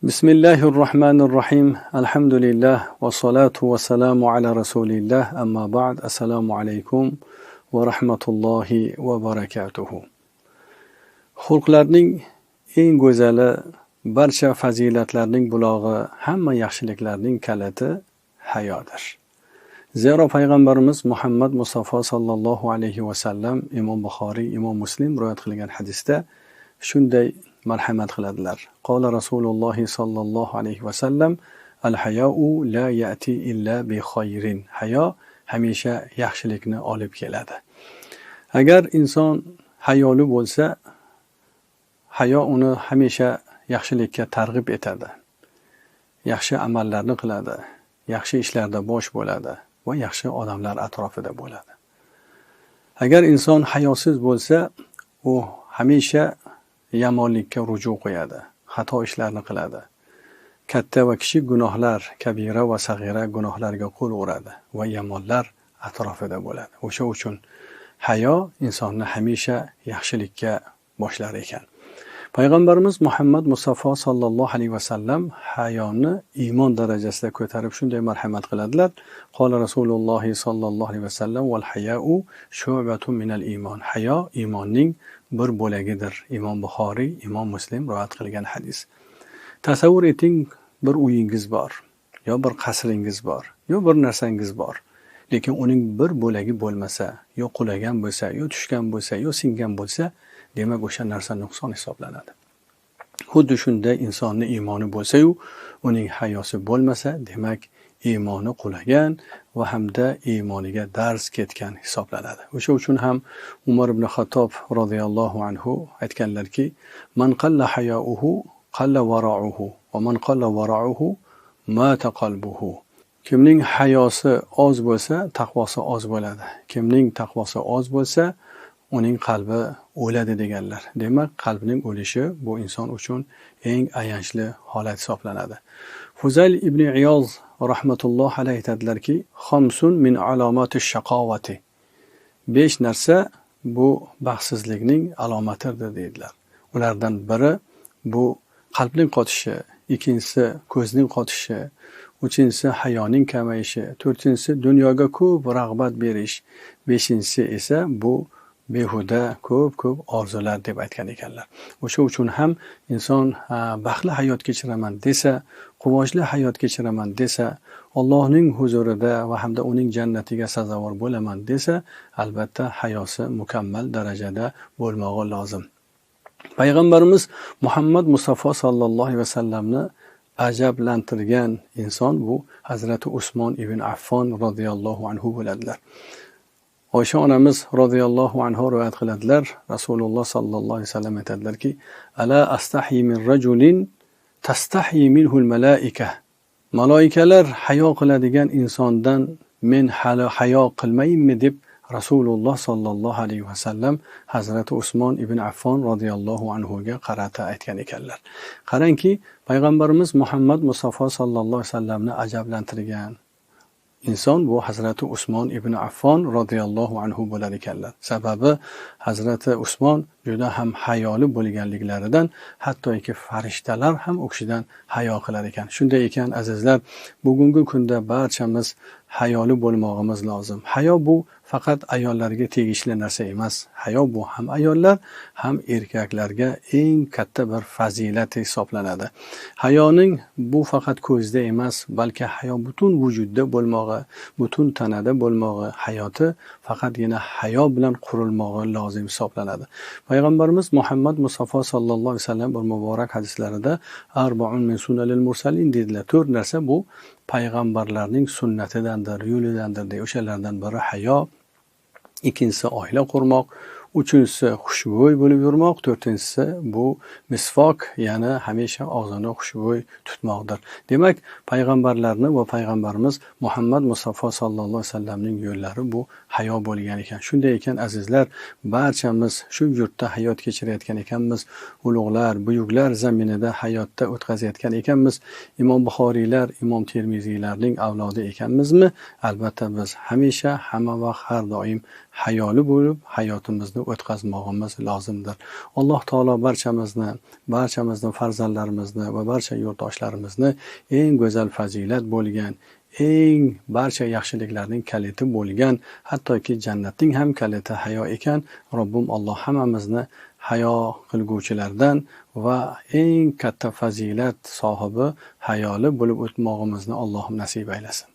بسم الله الرحمن الرحيم الحمد لله والصلاة والسلام على رسول الله أما بعد السلام عليكم ورحمة الله وبركاته. Xulqlarning eng go'zali, barcha fazilatlarning bulog'i, hamma yaxshiliklarning kaliti hayodir. Zero payg'ambarimiz Muhammad Mustafa sallallohu alayhi va sallam Imom Buxoriy, Imom Muslim rivoyat qilgan hadisda shunday marhamat qiladilar. Qala Rasululloh sallallohu alayhi va sallam: "Al-haya'u la ya'ti illa bi khayrin." Hayo hamisha yaxshilikni olib keladi. Agar inson hayoli bo'lsa, hayo uni hamisha yaxshilikka targ'ib etadi. Yaxshi amallarni qiladi, yaxshi ishlarda bosh bo'ladi va yaxshi odamlar atrofida bo'ladi. Agar inson hayosiz bo'lsa, u hamisha yomonlikka ruju qo'yadi, xato ishlarni qiladi. Katta va kichik gunohlar, kabira va sag'ira gunohlarga qo'l uradi va yomonlar atrofida bo'ladi. O'sha uchun hayo insonni hamisha yaxshilikka boshlar ekan. Payg'ambarimiz Muhammad Mustafa sallallohu alayhi va sallam hayoni iymon darajasida ko'tarib shunday marhamat qiladilar. Qala Rasululloh sallallohu alayhi va sallam: "Val haya'u shu'batun minal iymon." Hayo iymonning bir bo'lagidir. Imom Buxoriy, Imom Muslim rivoyat qilgan hadis. Tasavvur eting, bir uyingiz bor, yo bir qasringiz bor, yo bir narsangiz bor. Lekin uning bir bo'lagi bo'lmasa, yo qulagan bo'lsa, yo tushgan bo'lsa, yo singan bo'lsa, demak o'sha narsa nuqson hisoblanadi. Xuddi shunday insonning iymoni bo'lsa-yu, uning hayosi bo'lmasa, demak iymoni qulagan va hamda iymoniga dars ketgan hisoblanadi. O'sha uchun ham Umar ibn Xattob radhiyallohu anhu aytganlarki: "Man qalla hayauhu qalla wara'uhu va man qalla wara'uhu mata qalbuhu." Kimning hayosi oz bo'lsa, taqvosi oz bo'ladi. Kimning taqvosi oz bo'lsa, uning qalbi o'ladi deganlar. Demak, qalbning o'lishi bu inson uchun eng ayanchli holat hisoblanadi. Fuzayl ibn Iyoz rahmatulloh alayhi aytadilarki: "Khamsun min alomatish shaqovati." 5 narsa bu baxtsizlikning alomatidir deydilar. Ulardan biri bu qalbning qotishi, ikkinchisi ko'zning qotishi, uchinchisi hayoning kamayishi, to'rtinchisi dunyoga ko'p rag'bat berish, beshinchisi esa bu behuda ko'p orzular deb aytgan ekanlar. O'sha uchun ham inson baxtli hayot kechiraman desa, quvonchli hayot kechiraman desa, Allohning huzurida va hamda uning jannatiga sazovor bo'laman desa, albatta hayosi mukammal darajada bo'lmog'i lozim. Payg'ambarimiz Muhammad Mustafa sallallohu alayhi va sallamni ajablantirgan inson bu Hazrati Usmon ibn Affon radhiyallohu anhu bo'ladilar. Oysha onamiz radhiyallohu anhu rivoyat qiladilar. Rasululloh sallallohu alayhi vasallam aytadilarki: "Ala astahyi min rajulin tastahyi minhu al-malaika." Maloikalar hayo qiladigan insondan men hali hayo qilmayinmi deb Rasululloh sallallohu alayhi vasallam Hazrati Usmon ibn Affon radhiyallohu anhu ga qarata aytgan ekanlar. Qarangki, payg'ambarimiz Muhammad Mustafa sallallohu alayhi vasallamni ajablantirgan inson bu Hazrati Usmon ibn Affon radhiyallohu anhu bo'lar ekanlar. Sababi Hazrati Usmon juda ham hayoli bo'lganliklaridan hattoki farishtalar ham u kishidan hayo qilar ekan. Shunday ekan azizlar, bugungi kunda barchamiz hayoli bo'lmog'imiz lozim. Hayo bu faqat ayollarga tegishli narsa emas. Hayo bu ham ayollar, ham erkaklarga eng katta bir fazilat hisoblanadi. Hayoning bu faqat ko'zda emas, balki hayo butun vujudda bo'lmog'i, butun tanada bo'lmog'i, hayoti faqatgina hayo bilan qurilmog'i lozim hisoblanadi. Payg'ambarimiz Muhammad Mustafa sallallohu alayhi vasallam bir muborak hadislarida arba'un min sunanil mursalin dedilar. 4 narsa bu payg'ambarlarning sunnatidandir, yo'lidandir deydi. O'shalardan biri hayo, ikkinchisi oila qurmoq, uchinchisi xushbo'y bo'lib yurmoq, to'rtinchisi bu misvok, ya'ni hamisha og'zini xushbo'y tutmoqdir. Demak, payg'ambarlarni va payg'ambarimiz Muhammad Mustafa sallallohu alayhi vasallamning yo'llari bu hayo bo'lgan ekan. Shunday ekan azizlar, barchamiz shu yurtda hayot kechirayotgan ekanmiz, ulug'lar, buyuklar zaminida hayotda o'tkazayotgan ekanmiz. Imom Buxoriylar, Imom Termiziylarning avlodi ekanmizmi? Albatta biz hamisha, hamma vaqt, har doim hayoli bo'lib hayotimizni o'tkazmog'imiz lozimdir. Alloh taolo barchamizni farzandlarimizni va barcha yurtdoshlarimizni eng go'zal fazilat bo'lgan, eng barcha yaxshiliklarning kaliti bo'lgan, hattoki jannatning ham kaliti hayo ekan. Robbim Alloh hammamizni hayo qilguvchilardan va eng katta fazilat sohibi hayoli bo'lib o'tmog'imizni Alloh nasib aylasin.